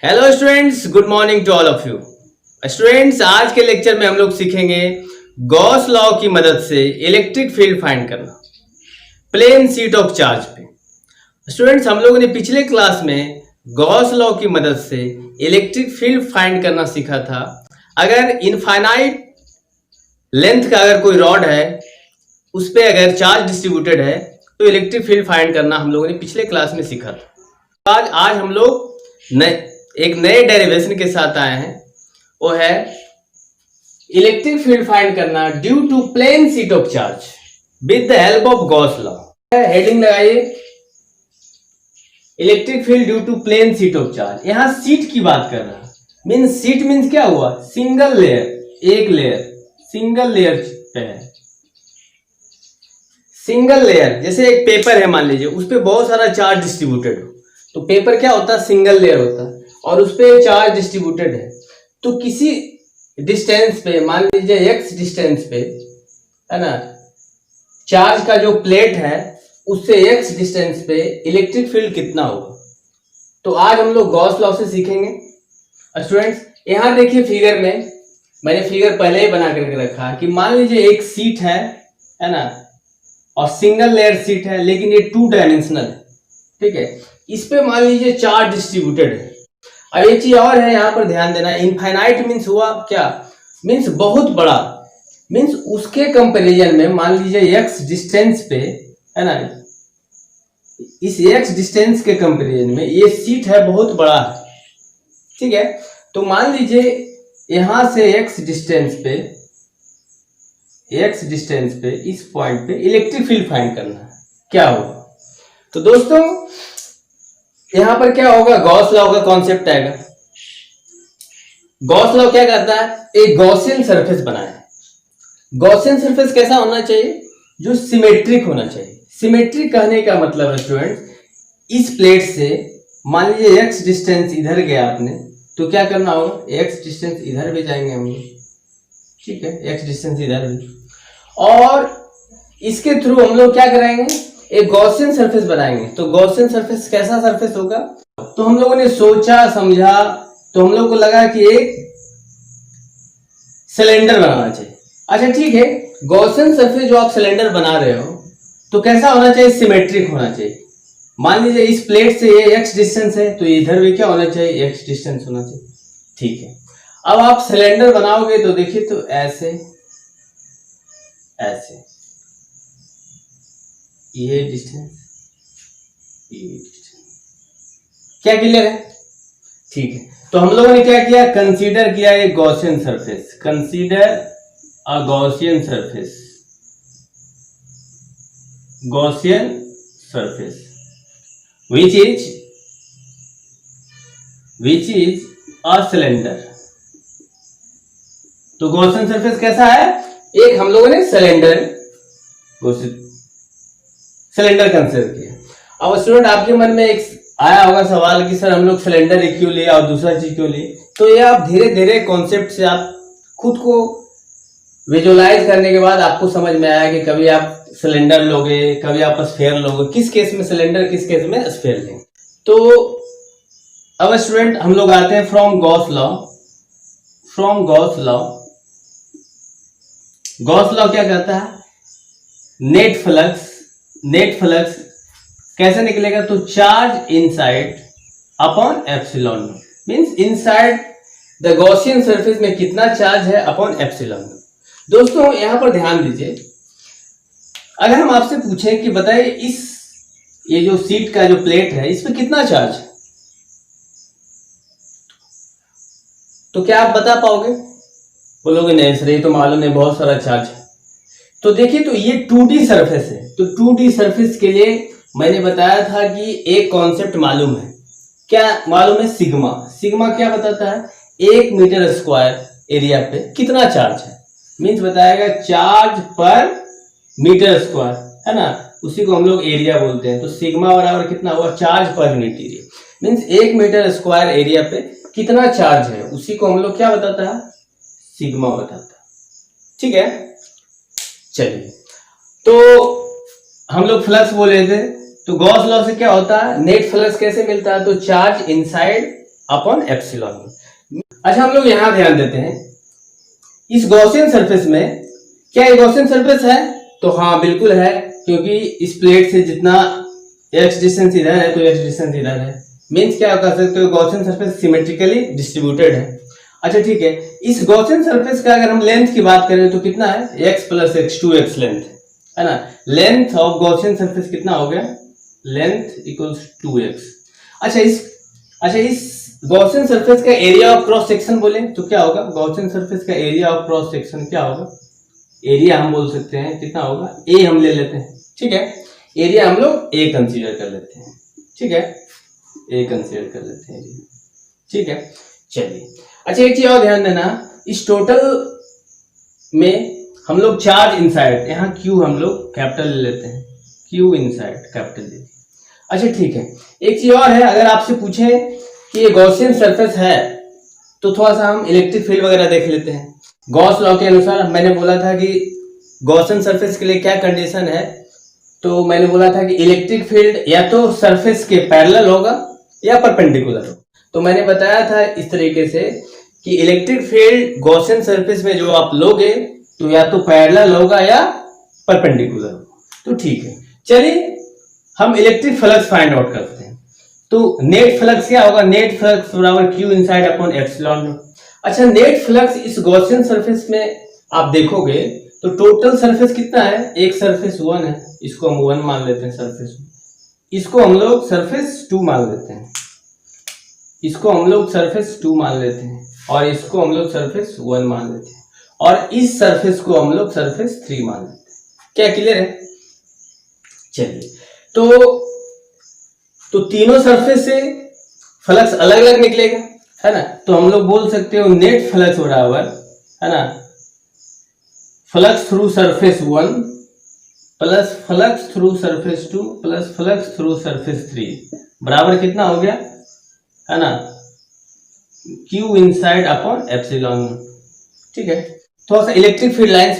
Hello students, good morning to all of you. Students, आज के lecture में हम लोग सीखेंगे गॉस लॉ की मदद से इलेक्ट्रिक फील्ड फाइंड करना प्लेन शीट ऑफ चार्ज पे। स्टूडेंट्स, हम लोगों ने पिछले क्लास में गॉस लॉ की मदद से इलेक्ट्रिक फील्ड फाइंड करना सीखा था। अगर इनफाइनाइट लेंथ का अगर कोई रॉड है, उस पर अगर चार्ज डिस्ट्रीब्यूटेड है तो इलेक्ट्रिक फील्ड फाइंड करना हम लोगों ने पिछले क्लास में सीखा था। आज हम लोग एक नए डेरिवेशन के साथ आए हैं, वो है इलेक्ट्रिक फील्ड फाइंड करना due to plane sheet of charge with the help of Gauss law. Heading लगाइए, electric field due to plane sheet of charge. यहां सीट की बात कर रहा है। मीन्स सीट मीन्स क्या हुआ? सिंगल लेयर, एक लेयर, सिंगल लेयर पे है। सिंगल लेयर जैसे एक पेपर है, मान लीजिए उस पर बहुत सारा चार्ज डिस्ट्रीब्यूटेड हो, तो पेपर क्या होता है? सिंगल लेयर होता है और उस पर चार्ज डिस्ट्रीब्यूटेड है। तो किसी डिस्टेंस पे, मान लीजिए x डिस्टेंस पे, है ना, चार्ज का जो प्लेट है उससे x डिस्टेंस पे इलेक्ट्रिक फील्ड कितना होगा। तो आज हम लोग गॉस लॉ से सीखेंगे। स्टूडेंट्स, यहां देखिए फिगर में, मैंने फिगर पहले ही बना करके रखा है कि मान लीजिए एक सीट है ना, और सिंगल लेयर सीट है, लेकिन ये 2 डायमेंशनल है। ठीक है, इस पे मान लीजिए चार्ज डिस्ट्रीब्यूटेड है। अब एक चीज और है, यहां पर ध्यान देना। इनफाइनाइट मीन्स हुआ क्या? मीन्स बहुत बड़ा। मीन्स उसके कंपैरिजन में मान लीजिए x डिस्टेंस पे, है ना, इस x डिस्टेंस के कंपैरिजन में ये सीट है बहुत बड़ा है। ठीक है, तो मान लीजिए यहां से x डिस्टेंस पे इस पॉइंट पे इलेक्ट्रिक फील्ड फाइंड करना है, क्या होगा? तो दोस्तों, यहां पर क्या होगा? गॉस लॉ का कॉन्सेप्ट आएगा। गॉस लॉ क्या कहता है? एक गॉसियन सरफेस बनाए। गॉसियन सरफेस कैसा होना चाहिए? जो सिमेट्रिक होना चाहिए। सिमेट्रिक कहने का मतलब है स्टूडेंट, इस प्लेट से मान लीजिए x डिस्टेंस इधर गया आपने, तो क्या करना होगा? x डिस्टेंस इधर भी जाएंगे हम लोग। ठीक है, x डिस्टेंस इधर भी, और इसके थ्रू हम लोग क्या कराएंगे? एक गॉसियन सरफेस बनाएंगे। तो गॉसियन सरफेस कैसा सरफेस होगा? तो हम लोगों ने सोचा समझा, तो हम लोग को लगा कि एक सिलेंडर बनाना चाहिए। अच्छा ठीक है, गॉसियन सरफेस जो आप सिलेंडर बना रहे हो तो कैसा होना चाहिए? सिमेट्रिक होना चाहिए। मान लीजिए इस प्लेट से ये x डिस्टेंस है, तो इधर भी क्या होना चाहिए? x डिस्टेंस होना चाहिए। ठीक है, अब आप सिलेंडर बनाओगे तो देखिए, तो ऐसे ऐसे, ये डिस्टेंस, ये डिस्टेंस, क्या क्लियर है? ठीक है, तो हम लोगों ने क्या किया? कंसीडर किया एक Gaussian surface. Consider a Gaussian surface, Gaussian surface which is a cylinder. तो गॉसियन सरफेस कैसा है? एक हम लोगों ने सिलेंडर कंसीडर किया। अब स्टूडेंट, आपके मन में एक आया होगा सवाल कि सर हम लोग सिलेंडर एक क्यों लिए और दूसरा चीज क्यों लिए? तो ये आप धीरे धीरे कॉन्सेप्ट से आप खुद को विजुअलाइज करने के बाद आपको समझ में आया कि कभी आप सिलेंडर लोगे, कभी आप स्फीयर लोगे, किस केस में सिलेंडर, किस केस में स्फीयर लेंगे। तो अब स्टूडेंट, हम लोग आते हैं from Gauss law. Gauss law क्या कहता है? नेट फ्लक्स कैसे निकलेगा? तो charge inside upon epsilon. Means inside the Gaussian surface में कितना चार्ज है अपॉन एप्सिलॉन। दोस्तों, यहां पर ध्यान दीजिए, अगर हम आपसे पूछें कि बताइए ये जो सीट का जो प्लेट है, इस पर कितना चार्ज है, तो क्या आप बता पाओगे? बोलोगे नहीं सर, ये तो मालूम है बहुत सारा चार्ज है। तो देखिए, तो ये 2D सरफेस है। तो 2D सरफेस के लिए मैंने बताया था कि एक कॉन्सेप्ट मालूम है। क्या मालूम है? सिग्मा। सिग्मा क्या बताता है? 1 मीटर स्क्वायर एरिया पे कितना चार्ज है। मीन्स बताएगा चार्ज पर मीटर स्क्वायर, है ना, उसी को हम लोग एरिया बोलते हैं। तो सिग्मा बराबर कितना हुआ? Charge per unit area. Means 1 metre square area पे कितना चार्ज है, उसी को हम लोग क्या बताता है? सिग्मा बताता है। ठीक है, चलिए, तो हम लोग फ्लक्स बोले थे। तो गॉस लॉ से क्या होता है? नेट फ्लक्स कैसे मिलता है? तो चार्ज इनसाइड अपॉन एप्सिलॉन। अच्छा हम लोग यहाँ ध्यान देते हैं, इस गॉसियन सरफेस में क्या ये गॉसियन सरफेस है? तो हाँ बिल्कुल है, क्योंकि इस प्लेट से जितना x डिस्टेंस इधर है तो x डिस्टेंस इधर है। मीन्स क्या कर सकते हो, गॉसियन सरफेस सिमेट्रिकली डिस्ट्रीब्यूटेड है। अच्छा ठीक है, इस गॉसियन सरफेस का अगर हम लेंथ की बात करें तो कितना है, x plus x 2x length है ना। लेंथ ऑफ गॉसियन सरफेस कितना हो गया, लेंथ इक्वल्स 2x। अच्छा इस गॉसियन सरफेस का एरिया ऑफ क्रॉस सेक्शन बोले तो क्या होगा, गॉसियन सरफेस का एरिया ऑफ क्रॉस सेक्शन क्या होगा, एरिया हम बोल सकते हैं कितना होगा, ए हम ले लेते हैं, ठीक है। एरिया हम लोग ए कंसीडर कर लेते हैं, ठीक है, ए कंसीडर कर लेते हैं, ठीक है। चलिए अच्छा एक चीज और ध्यान देना, इस टोटल में हम लोग चार्ज इनसाइड, यहाँ क्यू हम लोग कैपिटल ले लेते हैं, क्यू इनसाइड कैपिटल ले। अच्छा ठीक है, एक चीज और है, अगर आपसे पूछे कि ये गॉसियन सरफेस है तो थोड़ा सा हम इलेक्ट्रिक फील्ड वगैरह देख लेते हैं। गॉस लॉ के अनुसार मैंने बोला था कि गॉसियन सरफेस के लिए क्या कंडीशन है, तो मैंने बोला था कि इलेक्ट्रिक फील्ड या तो सरफेस के पैरेलल होगा या परपेंडिकुलर हो। तो मैंने बताया था इस तरीके से कि इलेक्ट्रिक फील्ड गॉसियन सरफेस में जो आप लोगे तो या तो पैरेलल होगा या परपेंडिकुलर होगा। तो ठीक है, चलिए हम इलेक्ट्रिक फ्लक्स फाइंड आउट करते हैं। तो नेट फ्लक्स क्या होगा, नेट फ्लक्स बराबर Q inside upon epsilon not. अच्छा नेट फ्लक्स इस गॉसियन सरफेस में आप देखोगे तो टोटल सरफेस कितना है, एक सरफेस 1 है, इसको हम 1 मान लेते हैं सरफेस, इसको हम लोग सरफेस 2 मान लेते हैं, इसको हम लोग सरफेस 2 मान लेते हैं, और इसको हम लोग सरफेस 1 मान लेते हैं, और इस सरफेस को हम लोग सरफेस 3 मान लेते हैं। क्या क्लियर है? चलिए तो तीनों सरफेस से फ्लक्स अलग अलग निकलेगा, है ना। तो हम लोग बोल सकते हो नेट फ्लक्स बराबर, है ना, flux through surface 1 plus flux through surface 2 plus flux through surface 3 बराबर कितना हो गया, है ना, क्यू इनसाइड अपॉन एप्सिलॉन। ठीक है, थोड़ा सा इलेक्ट्रिक फील्ड लाइंस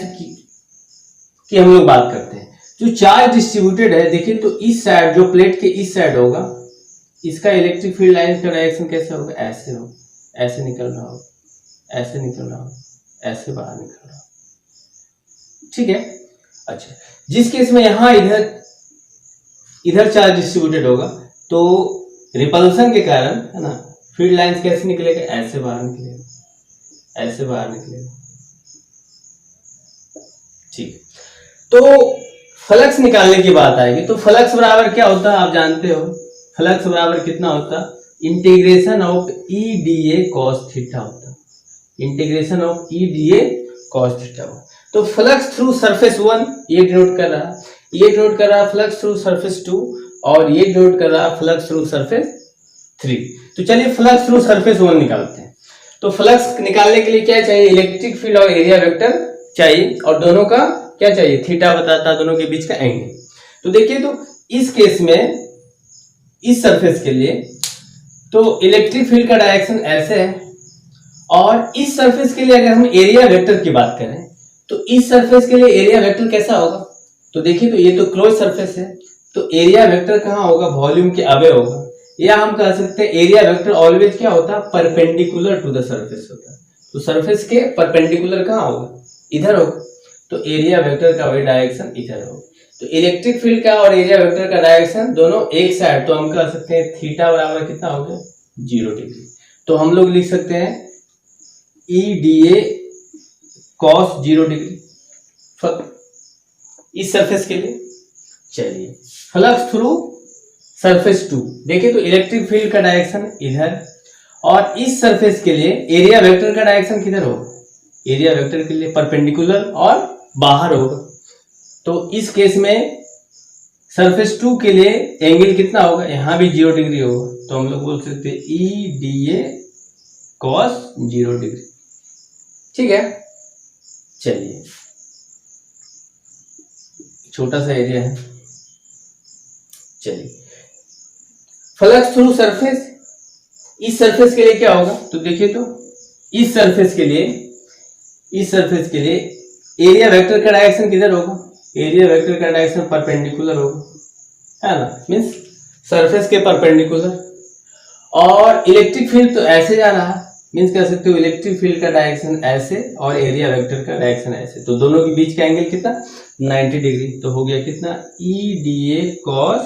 की हम लोग बात करते हैं। जो चार्ज डिस्ट्रीब्यूटेड है, देखिए तो इस साइड, जो प्लेट के इस साइड होगा, इसका इलेक्ट्रिक फील्ड लाइन का डायरेक्शन कैसे होगा, ऐसे हो, ऐसे निकल रहा हो, ऐसे निकल रहा हो, ऐसे बाहर निकल रहा हो, ठीक है। अच्छा जिस केस में यहां इधर चार्ज डिस्ट्रीब्यूटेड होगा तो रिपल्सन के कारण, है ना, फील्ड लाइंस कैसे निकलेगा, ऐसे बाहर निकलेगा, ऐसे बाहर निकलेगा, ठीक। तो फ्लक्स निकालने की बात आएगी तो फ्लक्स बराबर क्या होता है, आप जानते हो, फ्लक्स बराबर कितना होता है, integration of E D A cos theta होता है, integration of E D A cos theta. तो फ्लक्स थ्रू सरफेस 1 ये डिनोट कर रहा है, ये डिनोट कर रहा है फ्लक्स थ्रू सरफेस 2, और ये डिनोट कर रहा है फ्लक्स थ्रू सरफेस 3। तो चलिए फ्लक्स थ्रू सरफेस 1 निकालते हैं। तो फ्लक्स निकालने के लिए क्या चाहिए, इलेक्ट्रिक फील्ड और एरिया वेक्टर चाहिए, और दोनों का क्या चाहिए, थीटा बताता है दोनों के बीच का एंगल। तो देखिए तो इस केस में इस सरफेस के लिए तो इलेक्ट्रिक फील्ड का डायरेक्शन ऐसे है, और इस सरफेस के लिए अगर हम एरिया वेक्टर की बात करें तो इस सरफेस के लिए एरिया वेक्टर कैसा होगा, तो देखिए तो ये तो क्लोज सरफेस है, तो एरिया वेक्टर कहाँ होगा, वॉल्यूम के अबे होगा, या हम कह सकते हैं एरिया वेक्टर ऑलवेज क्या होता है, परपेंडिकुलर टू द सरफेस होता है। तो सरफेस के परपेंडिकुलर कहाँ होगा, इधर होगा, तो एरिया वेक्टर का वही डायरेक्शन इधर होगा। तो इलेक्ट्रिक फील्ड का और एरिया वेक्टर का डायरेक्शन दोनों एक साइड, तो हम कह सकते हैं थीटा बराबर कितना हो गया, 0 डिग्री। तो हम लोग लिख सकते हैं E D A cos 0 degree इस सरफेस के लिए। चलिए फ्लक्स थ्रू सरफेस 2, देखिए तो इलेक्ट्रिक फील्ड का डायरेक्शन इधर, और इस सरफेस के लिए एरिया वेक्टर का डायरेक्शन किधर होगा, एरिया वेक्टर के लिए परपेंडिकुलर और बाहर होगा। तो इस केस में सरफेस 2 के लिए एंगल कितना होगा, यहां भी 0 डिग्री होगा, तो हम लोग बोल सकते हैं E D A cos 0 degree, ठीक है। चलिए छोटा सा एरिया है, चलिए फ्लक्स थ्रू सरफेस, इस सरफेस के लिए क्या होगा, तो देखिए तो इस सरफेस के लिए एरिया वेक्टर का डायरेक्शन किधर होगा, एरिया वेक्टर का डायरेक्शन परपेंडिकुलर होगा, है ना, मींस सरफेस के परपेंडिकुलर। और इलेक्ट्रिक फील्ड तो ऐसे जा रहा, मीन्स कह सकते हो इलेक्ट्रिक फील्ड का डायरेक्शन ऐसे और एरिया वेक्टर का डायरेक्शन ऐसे, तो दोनों के बीच का एंगल कितना 90 डिग्री, तो हो गया कितना EDA cos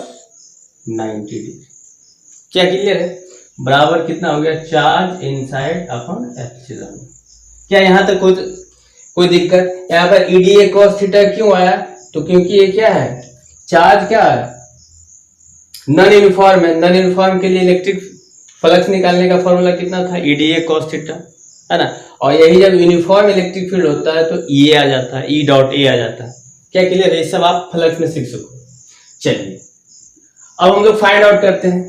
90 डिग्री। क्या क्लियर है? बराबर कितना हो गया चार्ज इनसाइड अपॉन एप्सिलॉन। क्या यहाँ तक कोई दिक्कत? यहाँ पर EDA cos थीटा क्यों आया? तो क्योंकि ये क्या है, चार्ज क्या है, नॉन यूनिफॉर्म है। नॉन यूनिफॉर्म के लिए इलेक्ट्रिक फ्लक्स निकालने का फॉर्मूला कितना था EDA cos थीटा, है ना। और यही जब यूनिफॉर्म इलेक्ट्रिक फील्ड होता है तो EA आ जाता है, E डॉट A आ जाता है। क्या क्लियर है? ये सब आप फ्लक्स में सीख सको। चलिए अब हम लोग फाइंड आउट करते हैं।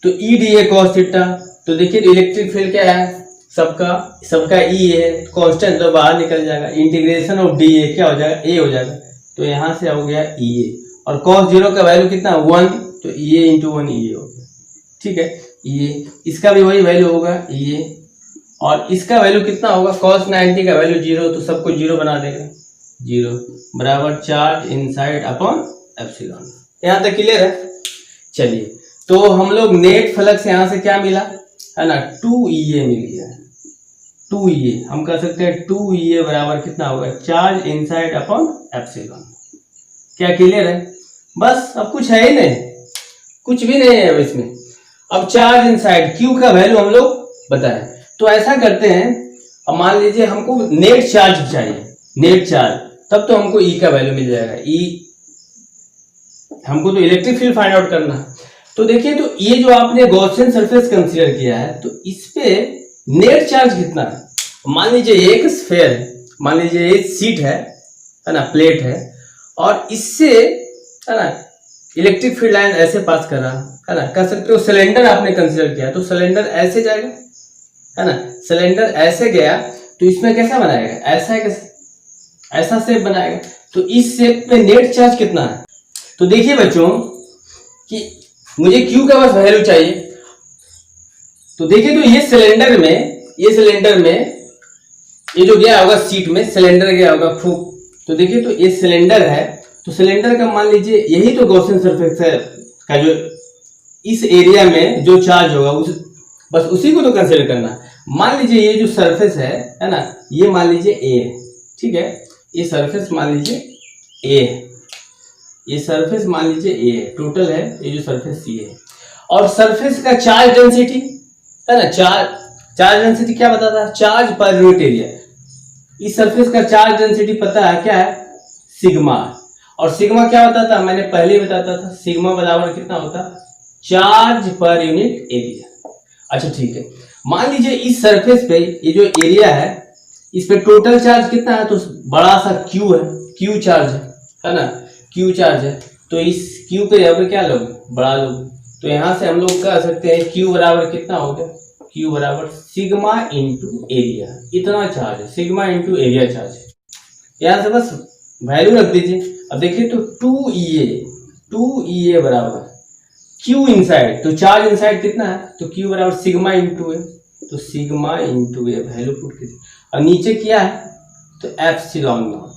तो EDA cos थीटा, तो देखिए इलेक्ट्रिक फील्ड क्या है, सबका E है, कांस्टेंट तो बाहर निकल जाएगा, इंटीग्रेशन ऑफ DA क्या हो जाएगा, A हो जाएगा, तो यहां से हो गया EA। और cos 0 का वैल्यू कितना 1, तो EA इंटू 1 EA हो गया, ठीक है। EA इसका भी वही वैल्यू होगा EA, और इसका वैल्यू कितना होगा, cos 90 का वैल्यू 0, तो सबको 0 बना देगा, 0 बराबर चार्ज इनसाइड अपॉन एप्सिलॉन। यहाँ तक क्लियर है? चलिए तो हम लोग नेट फ्लक्स यहाँ से क्या मिला, है ना, 2EA मिल गया, 2EA हम कह सकते हैं 2EA बराबर कितना होगा चार्ज इनसाइड अपॉन एप्सिलॉन। क्या क्लियर है? बस अब कुछ है ही नहीं, कुछ भी नहीं है अब इसमें। अब चार्ज इनसाइड Q का वैल्यू हम लोग बताएं, तो ऐसा करते हैं, अब मान लीजिए हमको नेट चार्ज चाहिए, नेट चार्ज, तब तो हमको E का वैल्यू मिल जाएगा। E हमको तो इलेक्ट्रिक फील्ड फाइंड आउट करना है। तो देखिए, तो ये जो आपने गॉसियन सरफेस कंसीडर किया है, तो इस पे नेट चार्ज कितना है। मान लीजिए एक स्फीयर है, मान लीजिए एक सीट है ना, प्लेट है, और इससे है ना इलेक्ट्रिक फील्ड लाइन ऐसे पास कर रहा है ना, कह सकते हो सिलेंडर आपने कंसीडर किया, तो सिलेंडर ऐसे जाएगा, है ना, सिलेंडर ऐसे गया, तो इसमें कैसा बनाएगा, ऐसा है, कैसे ऐसा शेप बनाएगा, तो इस शेप पे नेट चार्ज कितना है। तो देखिए बच्चों कि मुझे Q का बस वैल्यू चाहिए, तो देखिए तो ये सिलेंडर में ये जो गया होगा सीट में, सिलेंडर गया होगा फूक, तो देखिए तो ये सिलेंडर है, तो सिलेंडर का मान लीजिए यही तो गॉसियन सरफेस है का, जो इस एरिया में जो चार्ज होगा बस उसी को तो कंसीडर करना है। मान लीजिए ये जो सरफेस है ना, ये मान लीजिए A है, ठीक है, ये सरफेस मान लीजिए A है, ये सरफेस मान लीजिए A है, टोटल है ये जो सरफेस C है, और सरफेस का चार्ज डेंसिटी है ना, चार्ज डेंसिटी क्या बताता है, चार्ज पर यूनिट एरिया। इस सरफेस का चार्ज डेंसिटी पता है क्या है, सिग्मा, और सिग्मा क्या बताता है, मैंने पहले ही बताता था, सिग्मा बराबर कितना होता है, चार्ज पर यूनिट एरिया। अच्छा ठीक है, मान लीजिए इस सरफेस पे ये जो एरिया है, इस पे टोटल चार्ज कितना है, तो बड़ा सा Q है, Q चार्ज है ना, Q चार्ज है, तो इस Q पे यहाँ पे क्या लोग बड़ा लोग, तो यहाँ से हम लोग कह सकते हैं Q बराबर कितना हो गया, Q बराबर सिग्मा इंटू एरिया, इतना चार्ज है, सिग्मा इंटू एरिया चार्ज है। यहाँ से बस वैल्यू रख दीजिए। अब देखिए तो 2EA बराबर Q इनसाइड, तो चार्ज इनसाइड कितना है, तो Q बराबर सिग्मा इंटू ए, तो सिग्मा इंटू ए वैल्यू पुट कीजिए, और नीचे क्या है, तो एप्सिलॉन नॉट।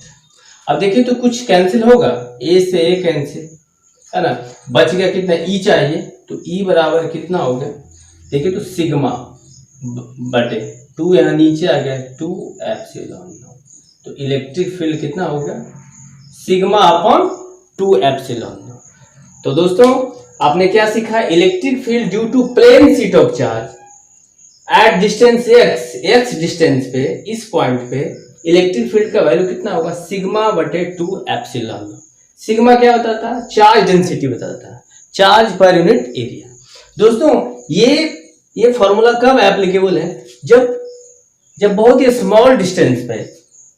अब देखिए तो कुछ कैंसिल होगा, A से A कैंसिल, है ना, बच गया कितना E चाहिए, तो E बराबर कितना हो गया, देखिए तो सिग्मा बटे 2, यहाँ नीचे आ गया 2 एप्सिलॉन नॉट, तो इलेक्ट्रिक फील्ड कितना हो गया, सिग्मा अपॉन 2 एप्सिलॉन नॉट। तो दोस्तों आपने क्या सीखा, electric field due to plane sheet of charge at distance x distance पे, इस पॉइंट पे इलेक्ट्रिक फील्ड का वैल्यू कितना होगा, सिग्मा बटे 2 एप्सिलॉन। सिग्मा क्या बताता है, चार्ज डेंसिटी बताता है, चार्ज पर यूनिट एरिया। दोस्तों ये फॉर्मूला कब एप्लीकेबल है, जब बहुत ही स्मॉल डिस्टेंस पे,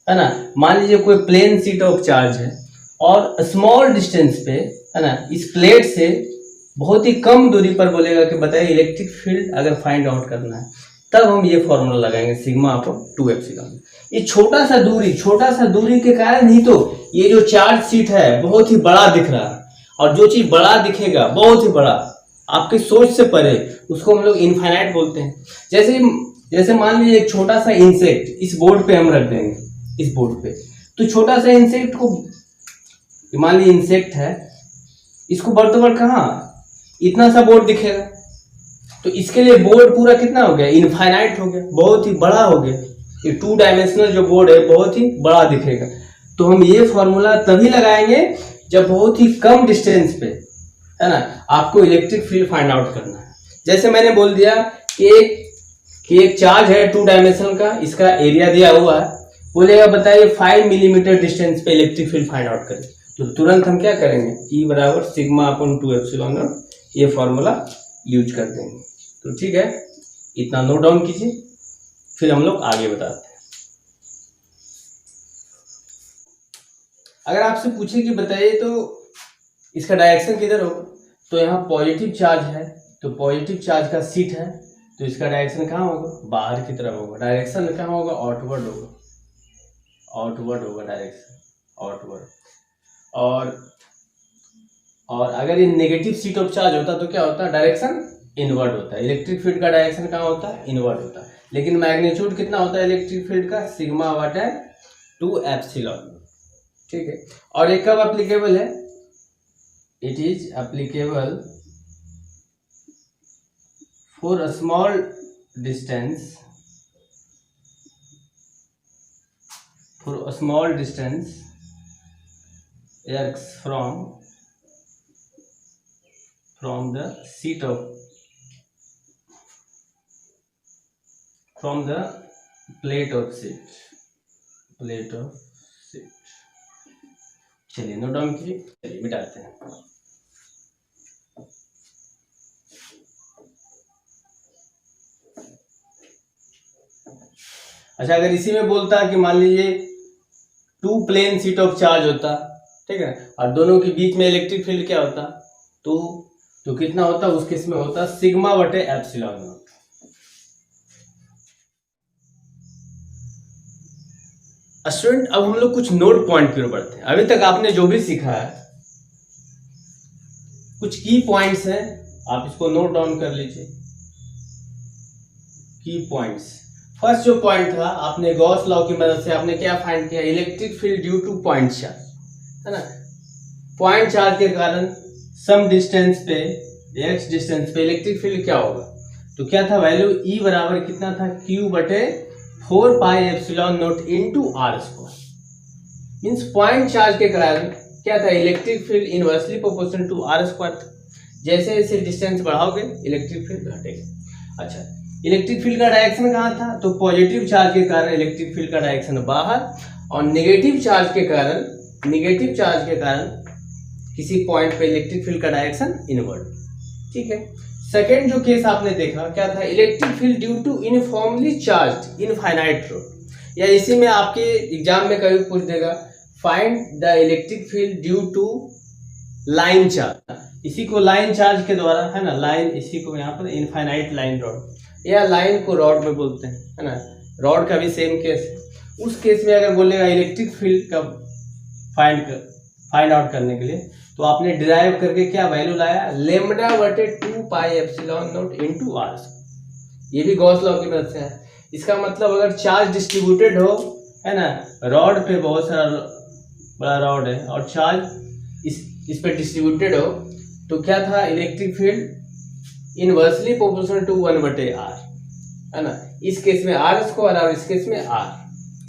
है ना, मान लीजिए कोई प्लेन शीट ऑफ चार्ज है और स्मॉल डिस्टेंस पे, है ना, इस प्लेट से बहुत ही कम दूरी पर बोलेगा कि बताइए इलेक्ट्रिक फील्ड अगर फाइंड आउट करना है, तब हम ये फॉर्मूला लगाएंगे सिग्मा अपॉन 2 एप्सिलॉन। ये छोटा सा दूरी के कारण ही तो ये जो चार्ज शीट है बहुत ही बड़ा दिख रहा है, और जो चीज बड़ा दिखेगा बहुत ही बड़ा आपकी सोच से परे, उसको हम लोग इनफाइनाइट बोलते हैं। जैसे मान लीजिए एक छोटा सा इंसेक्ट इस बोर्ड पे हम रख देंगे, इस बोर्ड पे, तो छोटा सा इंसेक्ट को, मान लीजिए इंसेक्ट है, इसको बढ़ तो बढ़ कहाँ इतना सा बोर्ड दिखेगा, तो इसके लिए बोर्ड पूरा कितना हो गया, इनफाइनाइट हो गया, बहुत ही बड़ा हो गया। ये 2 डायमेंशनल जो बोर्ड है बहुत ही बड़ा दिखेगा। तो हम ये फॉर्मूला तभी लगाएंगे जब बहुत ही कम डिस्टेंस पे, है ना, आपको इलेक्ट्रिक फील्ड फाइंड आउट करना है। जैसे मैंने बोल दिया कि एक चार्ज है 2 डायमेंशनल का, इसका एरिया दिया हुआ है, बोलेगा बताइए 5 मिलीमीटर डिस्टेंस पे इलेक्ट्रिक फील्ड फाइंड आउट करें। तो तुरंत हम क्या करेंगे, E बराबर सिग्मा अपॉन 2 एप्सिलॉन नॉट, ये फॉर्मूला यूज कर देंगे। तो ठीक है, इतना नोट डाउन कीजिए, फिर हम लोग आगे बताते हैं। अगर आपसे पूछे कि बताइए तो इसका डायरेक्शन किधर होगा, तो यहाँ पॉजिटिव चार्ज है, तो पॉजिटिव चार्ज का सीट है, तो इसका डायरेक्शन कहाँ होगा, बाहर की तरफ होगा। डायरेक्शन कहाँ होगा, आउटवर्ड होगा, आउटवर्ड होगा डायरेक्शन, आउटवर्ड। और अगर ये नेगेटिव सीट ऑफ चार्ज होता तो क्या होता है, डायरेक्शन इनवर्ड होता है। इलेक्ट्रिक फील्ड का डायरेक्शन कहाँ होता है, इनवर्ड होता है। लेकिन मैग्नीट्यूड कितना होता है इलेक्ट्रिक फील्ड का, सिग्मा बटा 2 एप्सिलॉन, ठीक है। और ये कब एप्लीकेबल है, it is applicable for a small distance, for a small distance x from the seat of from the plate of seat। चलिए नोट डाउन कीजिए, चलिए मिटाते हैं। अच्छा, अगर इसी में बोलता है कि मान लीजिए 2 प्लेन सीट ऑफ चार्ज होता, ठीक है, और दोनों के बीच में इलेक्ट्रिक फील्ड क्या होता, तो कितना होता, उस केस में होता सिग्मा बटे एप्सिलॉन नॉट। स्टूडेंट, अब हम लोग कुछ नोट पॉइंट की ओर बढ़ते हैं। अभी तक आपने जो भी सीखा है, कुछ की पॉइंट्स हैं, आप इसको नोट डाउन कर लीजिए। की पॉइंट्स, फर्स्ट जो पॉइंट था, आपने गॉस लॉ की मदद से आपने क्या फाइंड किया, electric field due two point charge, है ना। पॉइंट चार्ज के कारण सम डिस्टेंस पे, x डिस्टेंस पे इलेक्ट्रिक फील्ड क्या होगा, तो क्या था वैल्यू, E बराबर कितना था, Q बटे 4 pi epsilon naught into r square. Means point charge के कारण क्या था, electric field inversely proportional to r square था। जैसे जैसे डिस्टेंस बढ़ाओगे इलेक्ट्रिक फील्ड घटेगा। अच्छा, इलेक्ट्रिक फील्ड का डायरेक्शन कहाँ था, तो पॉजिटिव चार्ज के कारण इलेक्ट्रिक फील्ड का डायरेक्शन बाहर, और नेगेटिव चार्ज के कारण किसी पॉइंट पे इलेक्ट्रिक फील्ड का डायरेक्शन इनवर्ड, ठीक है। सेकेंड जो केस आपने देखा क्या था, electric field due to uniformly charge infinite rod, या इसी में आपके एग्जाम में कभी पूछ देगा, find the electric field due to line charge. इसी को लाइन चार्ज के द्वारा, है ना, लाइन, इसी को यहाँ पर इनफाइनाइट लाइन रॉड, या लाइन को रॉड में बोलते हैं, है ना। रॉड का भी सेम केस है। उस केस में अगर बोलेगा इलेक्ट्रिक फील्ड का फाइंड आउट करने के लिए, तो आपने डिराइव करके क्या वैल्यू लाया, लेमडा बटे 2 पाई एप्सिलॉन नॉट इनटू r। ये भी गॉस लॉ की मदद से है। इसका मतलब अगर चार्ज डिस्ट्रीब्यूटेड हो, है ना, रॉड पे बहुत सारा बड़ा रॉड है और चार्ज इस पे डिस्ट्रीब्यूटेड हो, तो क्या था, electric field inversely proportional to 1 बटे r, है ना। इस केस में r स्क्वायर और इस केस में r,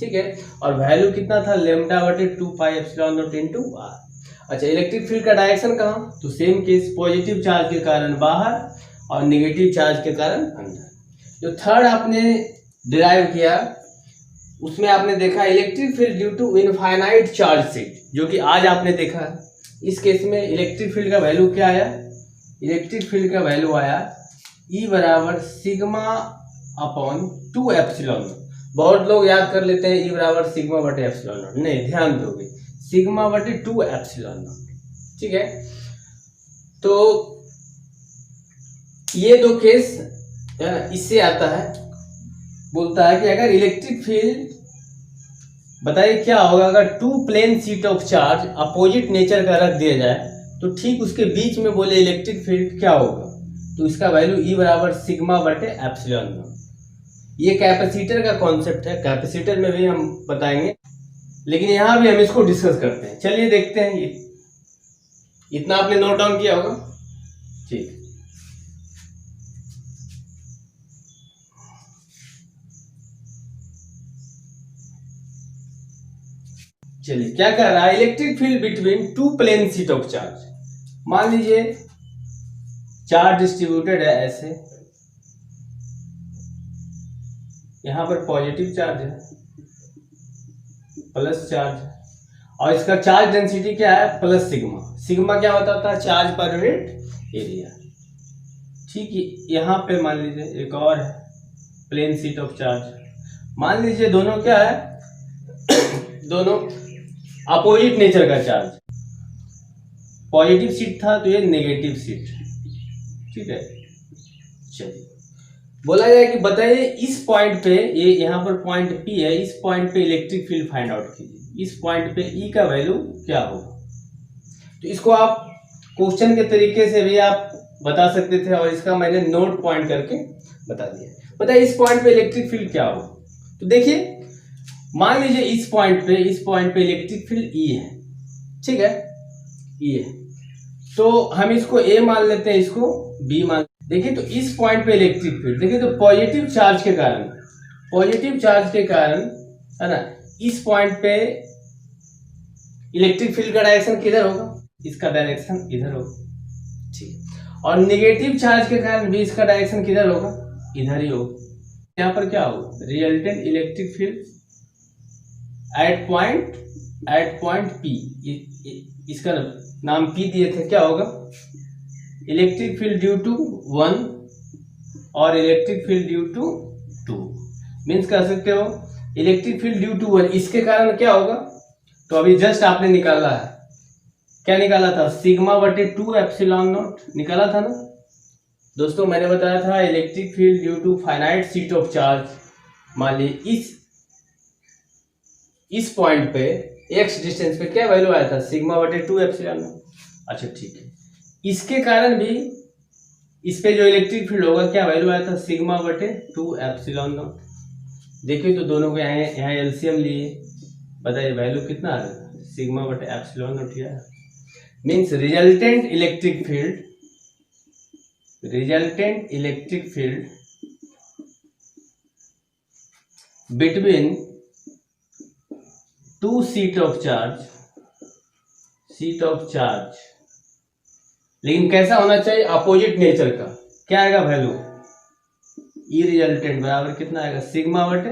ठीक है। और वैल्यू कितना था, लेमडा बटे 2 पाई एप्सिलॉन नॉट इनटू r। अच्छा, इलेक्ट्रिक फील्ड का डायरेक्शन कहाँ, तो सेम केस, पॉजिटिव चार्ज के कारण बाहर और नेगेटिव चार्ज के कारण अंदर। जो थर्ड आपने डिराइव किया, उसमें आपने देखा electric field due to infinite charge sheet, जो कि आज आपने देखा। इस केस में इलेक्ट्रिक फील्ड का वैल्यू क्या आया, इलेक्ट्रिक फील्ड का वैल्यू आया E बराबर सिग्मा अपॉन 2 एप्सिलॉन। बहुत लोग याद कर लेते हैं E बराबर सिग्मा बटे एप्सिलॉन नॉट, नहीं, ध्यान दोगे सिग्मा बटे 2 एप्सिलॉन नॉट, ठीक है। तो ये दो केस, है ना, इससे आता है, बोलता है कि अगर इलेक्ट्रिक फील्ड, बताइए क्या होगा अगर 2 plane sheet of charge opposite nature का रख दिया जाए, तो ठीक उसके बीच में बोले इलेक्ट्रिक फील्ड क्या होगा, तो इसका वैल्यू E बराबर सिग्मा बटे एप्सिलॉन नॉट। ये कैपेसिटर का कॉन्सेप्ट है, कैपेसिटर में भी हम बताएंगे, लेकिन यहां भी हम इसको डिस्कस करते हैं। चलिए देखते हैं, ये इतना आपने नोट डाउन किया होगा, ठीक। चलिए क्या कर रहा है, electric field between two plane sheet of charge. मान लीजिए चार्ज डिस्ट्रीब्यूटेड है ऐसे, यहां पर पॉजिटिव चार्ज है, प्लस चार्ज है, और इसका चार्ज डेंसिटी क्या है, प्लस सिग्मा। सिग्मा क्या होता था, चार्ज पर यूनिट एरिया। ठीक है, यहां पे मान लीजिए एक और है प्लेन शीट ऑफ चार्ज। मान लीजिए दोनों क्या है दोनों अपोजिट नेचर का चार्ज, पॉजिटिव शीट था तो ये नेगेटिव शीट। ठीक है, चलिए बोला जाए कि बताइए इस पॉइंट पे, ये यहाँ पर पॉइंट P है, इस पॉइंट पे इलेक्ट्रिक फील्ड फाइंड आउट कीजिए। इस पॉइंट पे E का वैल्यू क्या होगा। तो इसको आप क्वेश्चन के तरीके से भी आप बता सकते थे, और इसका मैंने नोट पॉइंट करके बता दिया। बताइए इस पॉइंट पे इलेक्ट्रिक फील्ड क्या होगा। तो देखिए मान लीजिए इस पॉइंट पे इलेक्ट्रिक फील्ड E है। ठीक है, E है, तो हम इसको A मान लेते हैं, इसको B मान। देखिए तो इस पॉइंट पे इलेक्ट्रिक फील्ड, देखिए तो पॉजिटिव चार्ज के कारण है ना, इस पॉइंट पे इलेक्ट्रिक फील्ड का डायरेक्शन किधर होगा, इसका डायरेक्शन इधर होगा। ठीक, और नेगेटिव चार्ज के कारण भी इसका डायरेक्शन किधर होगा, इधर ही होगा। यहाँ पर क्या होगा, resultant electric field at point P, इसका नाम P दिए थे, क्या होगा, इलेक्ट्रिक फील्ड ड्यू टू 1 और electric field due to 2। Means कर सकते हो इलेक्ट्रिक फील्ड ड्यू टू 1, इसके कारण क्या होगा। तो अभी जस्ट आपने निकाला है, क्या निकाला था, सिग्मा बटे 2 एप्सिलॉन नॉट निकाला था ना दोस्तों। मैंने बताया था electric field due to finite sheet of charge. मान लीजिए इस पॉइंट पे x डिस्टेंस पे क्या वैल्यू आया था, सिग्मा बटे 2 एप्सिलॉन नॉट। अच्छा ठीक है, इसके कारण भी इस पे जो इलेक्ट्रिक फील्ड होगा क्या वैल्यू आया था, सिग्मा बटे 2 एप्सिलॉन नॉट। देखिए तो दोनों को यहाँ एलसीएम लिए, बताइए वैल्यू कितना आ रहा है, सिग्मा बटे epsilon not. Means resultant electric field between to sheet of charge, लेकिन कैसा होना चाहिए, अपोजिट नेचर का। क्या आएगा वैल्यू, ई रिजल्टेंट बराबर कितना आएगा, सिग्मा बटे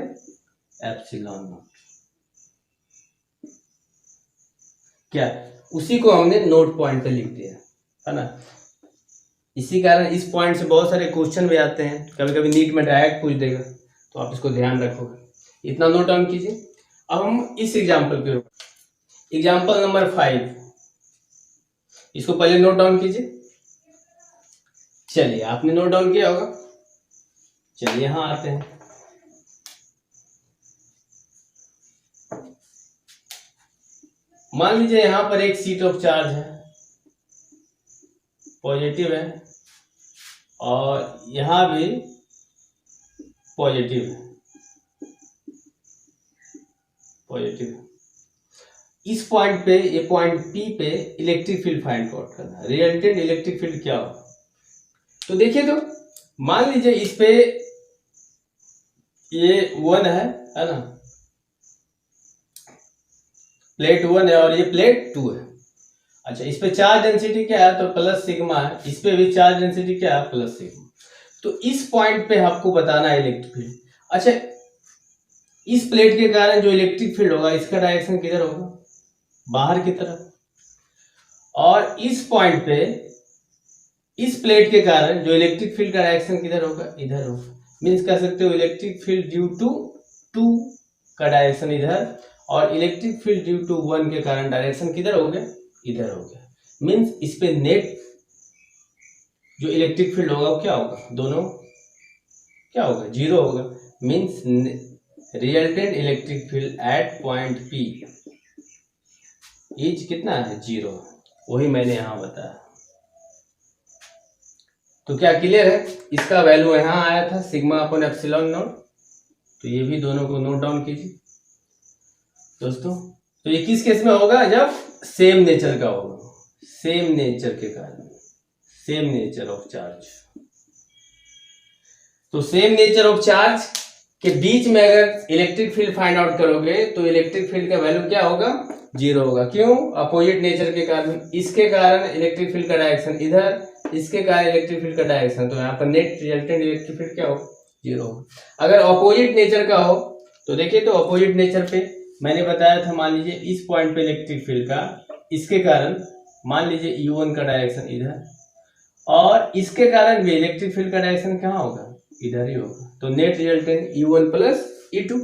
एप्सिलॉन नॉट। क्या, उसी को हमने नोट पॉइंट पे लिख दिया है ना। इसी कारण इस पॉइंट से बहुत सारे क्वेश्चन भी आते हैं, कभी कभी नीट में डायरेक्ट पूछ देगा, तो आप इसको ध्यान रखोगे। इतना नोट डाउन कीजिए। अब हम इस एग्जाम्पल पे, एग्जाम्पल नंबर 5, इसको पहले नोट डाउन कीजिए। चलिए आपने नोट डाउन किया होगा, चलिए यहां आते हैं। मान लीजिए यहां पर एक शीट ऑफ चार्ज है, पॉजिटिव है, और यहां भी पॉजिटिव है। इस पॉइंट पे, ये पॉइंट P पे इलेक्ट्रिक फील्ड फाइंड आउट करना है, रिजल्टेंट इलेक्ट्रिक फील्ड क्या हो। तो देखिए तो मान लीजिए इस पे ये 1 है ना, प्लेट 1 है और ये प्लेट 2 है। अच्छा, इस पे चार्ज डेंसिटी क्या है, तो प्लस सिग्मा है, इस पे भी चार्ज डेंसिटी क्या है, प्लस सिग्मा। तो इस पॉइंट पे आपको बताना है इलेक्ट्रिक फील्ड। अच्छा, इस प्लेट के कारण जो इलेक्ट्रिक फील्ड होगा, इसका डायरेक्शन किधर होगा, बाहर की तरफ। और इस पॉइंट पे इस प्लेट के कारण जो इलेक्ट्रिक फील्ड का डायरेक्शन किधर होगा, इधर होगा। मीन्स कह सकते हो इलेक्ट्रिक फील्ड ड्यू टू 2 का डायरेक्शन इधर, और इलेक्ट्रिक फील्ड ड्यू टू 1 के कारण डायरेक्शन किधर हो गया, इधर हो गया। मीन्स इस पे नेट जो इलेक्ट्रिक फील्ड होगा वो क्या होगा, दोनों क्या होगा, 0 होगा। Means resultant electric field at point P is कितना है, 0। वही मैंने यहां बताया। तो क्या क्लियर है, इसका वैल्यू यहां आया था सिग्मा अपॉन एप्सिलॉन नॉट। तो ये भी दोनों को नोट डाउन कीजिए दोस्तों। तो ये किस केस में होगा, जब सेम नेचर का होगा, सेम नेचर के कारण, सेम नेचर ऑफ चार्ज। तो सेम नेचर ऑफ चार्ज के बीच में अगर इलेक्ट्रिक फील्ड फाइंड आउट करोगे तो इलेक्ट्रिक फील्ड का वैल्यू क्या होगा, जीरो होगा। क्यों? अपोजिट नेचर के कारण। इसके कारण इलेक्ट्रिक फील्ड का डायरेक्शन इधर, इसके कारण इलेक्ट्रिक फील्ड का डायरेक्शन, तो यहाँ पर नेट रिजल्टेंट इलेक्ट्रिक फील्ड क्या हो? जीरो होगा। अगर अपोजिट नेचर का हो तो देखिए, तो अपोजिट नेचर पे मैंने बताया था, मान लीजिए इस पॉइंट पे इलेक्ट्रिक फील्ड का, इसके कारण मान लीजिए U1 का डायरेक्शन इधर, और इसके कारण भी इलेक्ट्रिक फील्ड का डायरेक्शन कहाँ होगा? इधर ही होगा। तो net resultant U1 plus E2।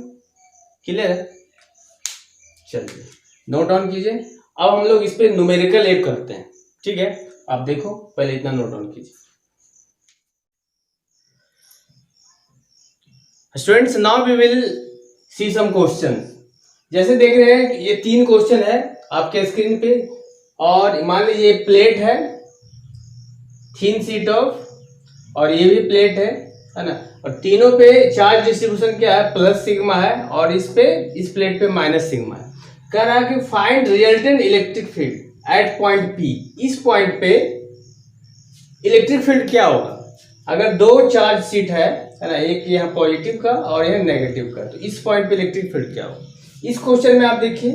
Clear है? चलिए नोट डाउन कीजिए। अब हम लोग इस पे न्यूमेरिकल ऐड करते हैं, ठीक है? आप देखो, पहले इतना नोट डाउन कीजिए। Students, now we will see some questions. जैसे देख रहे हैं ये 3 क्वेश्चन है आपके स्क्रीन पे, और मान लीजिए प्लेट है, थिन शीट ऑफ, और ये भी प्लेट है ना, और तीनों पे चार्ज डिस्ट्रीब्यूशन क्या है? प्लस सिग्मा है, और इस प्लेट पे माइनस सिग्मा है। कह रहा है कि find resultant electric field at point P। इस पॉइंट पे इलेक्ट्रिक फील्ड क्या होगा? अगर 2 चार्ज शीट है ना, एक यहाँ पॉजिटिव का और यह नेगेटिव का, तो इस पॉइंट पे इलेक्ट्रिक फील्ड क्या होगा? इस क्वेश्चन में आप देखिए,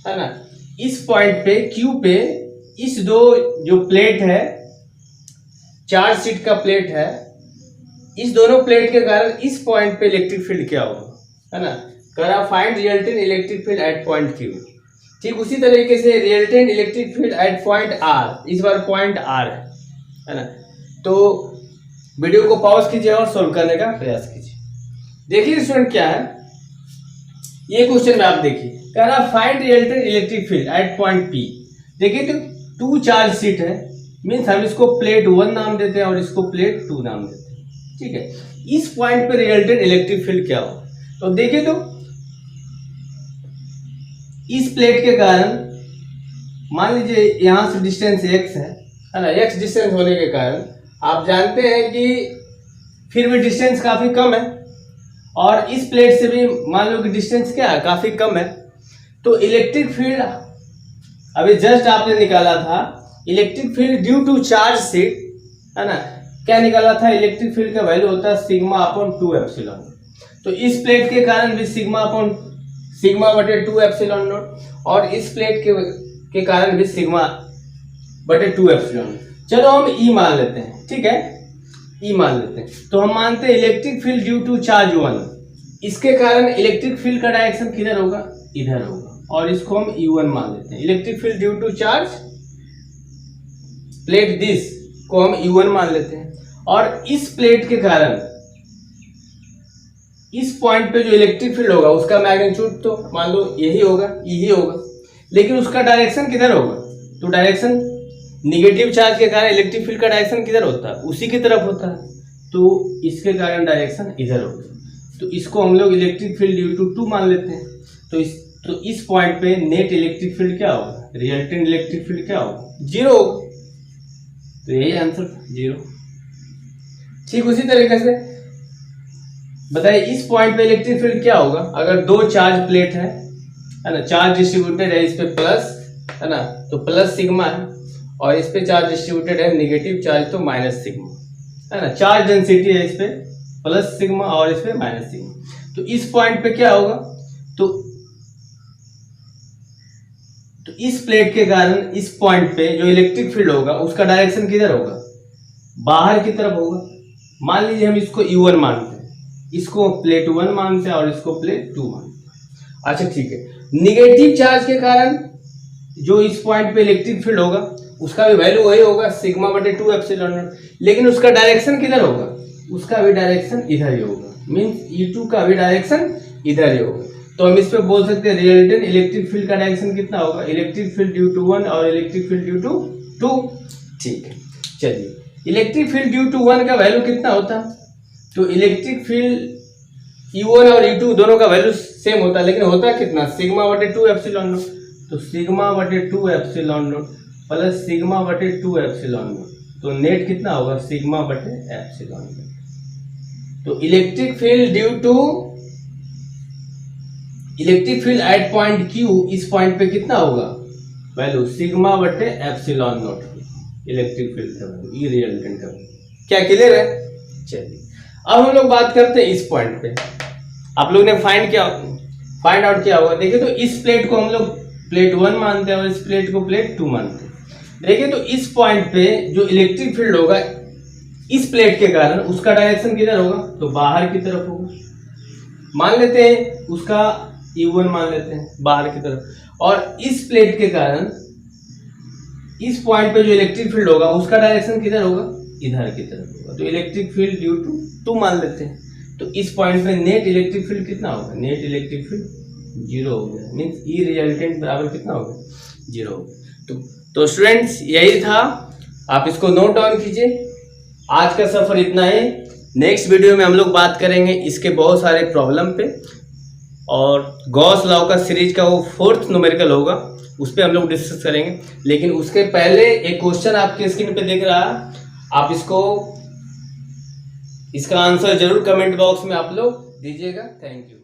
है ना, इस पॉइंट पे Q पे इस 2 जो प्लेट है, चार्ज शीट का प्लेट है, इस दोनों प्लेट के कारण इस पॉइंट पे इलेक्ट्रिक फील्ड क्या होगा, है ना? करा find resultant electric field at point Q। ठीक उसी तरीके से resultant electric field at point R, इस बार पॉइंट R है ना? तो वीडियो को पॉज कीजिए और सोल्व करने का प्रयास कीजिए। देखिए स्टूडेंट क्या है, ये क्वेश्चन में आप देखिए, कह रहा find resultant electric field at point P। देखिए तो 2 चार्ज शीट है, मीन्स हम इसको प्लेट 1 नाम देते हैं और इसको प्लेट 2 नाम देते हैं, ठीक है? इस पॉइंट पे रिजल्टेंट इलेक्ट्रिक फील्ड क्या हो? तो देखिए तो इस प्लेट के कारण मान लीजिए यहां से डिस्टेंस x है ना, x डिस्टेंस होने के कारण आप जानते हैं कि फिर भी डिस्टेंस काफी कम है, और इस प्लेट से भी मान लो कि डिस्टेंस क्या है? काफी कम है। तो इलेक्ट्रिक फील्ड अभी जस्ट आपने निकाला था, electric field due to charge sheet, है ना, क्या निकाला था? इलेक्ट्रिक फील्ड का वैल्यू होता है सिग्मा अपॉन 2 एप्सिलॉन। तो इस प्लेट के कारण भी सिग्मा बटे 2 एप्सिलॉन नॉट, और इस प्लेट के कारण भी सिग्मा बटे 2 एप्सिलॉन। चलो हम E मान लेते हैं, ठीक है? E मान लेते हैं। तो हम मानते हैं electric field due to charge 1, इसके कारण इलेक्ट्रिक फील्ड का डायरेक्शन किधर होगा? इधर होगा, और इसको हम E1 मान लेते हैं। Electric field due to charge plate this को हम E1 मान लेते हैं, और इस प्लेट के कारण इस पॉइंट पे जो इलेक्ट्रिक फील्ड होगा उसका मैग्नीट्यूड तो मान लो यही होगा, यही होगा, लेकिन उसका डायरेक्शन किधर होगा? तो डायरेक्शन निगेटिव चार्ज के कारण इलेक्ट्रिक फील्ड का डायरेक्शन किधर होता है? उसी की तरफ होता है, तो इसके कारण डायरेक्शन इधर होगा। तो इसको हम लोग इलेक्ट्रिक फील्ड ड्यू टू 2 मान लेते हैं। तो इस पॉइंट पे नेट इलेक्ट्रिक फील्ड क्या होगा? रिजल्टेंट इलेक्ट्रिक फील्ड क्या होगा? 0 होगा। तो यही आंसर 0। ठीक उसी तरीके से बताइए इस पॉइंट पे इलेक्ट्रिक फील्ड क्या होगा? अगर 2 चार्ज प्लेट है ना, चार्ज डिस्ट्रीब्यूटेड है, इस पे प्लस है ना, तो प्लस सिग्मा है, और इस पे चार्ज डिस्ट्रीब्यूटेड है नेगेटिव चार्ज, तो माइनस सिग्मा है ना। चार्ज डेंसिटी है इस पे प्लस सिग्मा और इस पे माइनस सिग्मा। तो इस पॉइंट पे क्या होगा? तो इस प्लेट के कारण इस पॉइंट पे जो इलेक्ट्रिक फील्ड होगा उसका डायरेक्शन किधर होगा? बाहर की तरफ होगा। मान लीजिए हम इसको E1 मानते हैं, इसको प्लेट 1 मानते हैं और इसको प्लेट 2 मानते हैं। अच्छा ठीक है, निगेटिव चार्ज के कारण जो इस पॉइंट पे इलेक्ट्रिक फील्ड होगा उसका भी वैल्यू वही होगा सिग्मा बटे 2 एप्सिलॉन नॉट, लेकिन उसका डायरेक्शन किधर होगा? उसका भी डायरेक्शन इधर ही होगा, मींस E2 का भी डायरेक्शन इधर ही होगा। तो हम इस पे बोल सकते हैं रिजल्टेंट इलेक्ट्रिक फील्ड का डायरेक्शन कितना होगा? इलेक्ट्रिक फील्ड ड्यू टू 1 और इलेक्ट्रिक फील्ड ड्यू टू 2। ठीक है, चलिए इलेक्ट्रिक फील्ड ड्यू टू 1 का वैल्यू कितना होता? तो इलेक्ट्रिक फील्ड E1 और E2 दोनों का वैल्यू सेम होता है, लेकिन होता कितना? सिग्मा बटे 2 एप्सिलॉन नॉट। तो सिग्मा बटे 2 एप्सिलॉन नॉट प्लस सिग्मा बटे 2 एप्सिलॉन नॉट, तो नेट कितना होगा? सिग्मा बटे एप्सिलॉन नॉट। तो electric field due to electric field at point Q, इस पॉइंट पे कितना होगा वैल्यू? सिग्मा बटे एप्सिलॉन नॉट इलेक्ट्रिक फील्ड का वैल्यू, ये रिजल्टेंट का। क्या क्लियर है? चलिए अब हम लोग बात करते हैं इस पॉइंट पे। आप लोग ने फाइंड आउट किया होगा। देखिए तो इस प्लेट को हम लोग प्लेट 1 मानते हैं और इस प्लेट को प्लेट 2 मानते हैं। देखिए तो इस पॉइंट पे जो इलेक्ट्रिक फील्ड होगा इस प्लेट के कारण उसका डायरेक्शन किधर होगा, तो बाहर की तरफ होगा। मान लेते हैं उसका U1 मान लेते हैं बाहर की तरफ, और इस प्लेट के कारण इस पॉइंट पे जो इलेक्ट्रिक फील्ड होगा उसका डायरेक्शन किधर होगा, इधर की तरफ होगा। तो इलेक्ट्रिक फील्ड ड्यू टू 2 मान लेते हैं। तो इस पॉइंट पे नेट इलेक्ट्रिक फील्ड कितना होगा, नेट इलेक्ट्रिक फील्ड 0 हो गया, मीन्स ई रिजल्टेंट बराबर कितना होगा, 0 हो गया। तो स्टूडेंट्स यही था, आप इसको नोट डाउन कीजिए। आज का सफर इतना है। नेक्स्ट वीडियो में हम लोग बात करेंगे इसके बहुत सारे प्रॉब्लम पे, और गॉस लॉ का सीरीज का वो 4th न्यूमेरिकल होगा, उस पर हम लोग डिस्कस करेंगे। लेकिन उसके पहले एक क्वेश्चन आपके स्क्रीन पे दिख रहा है, आप इसका आंसर जरूर कमेंट बॉक्स में आप लोग दीजिएगा। Thank you.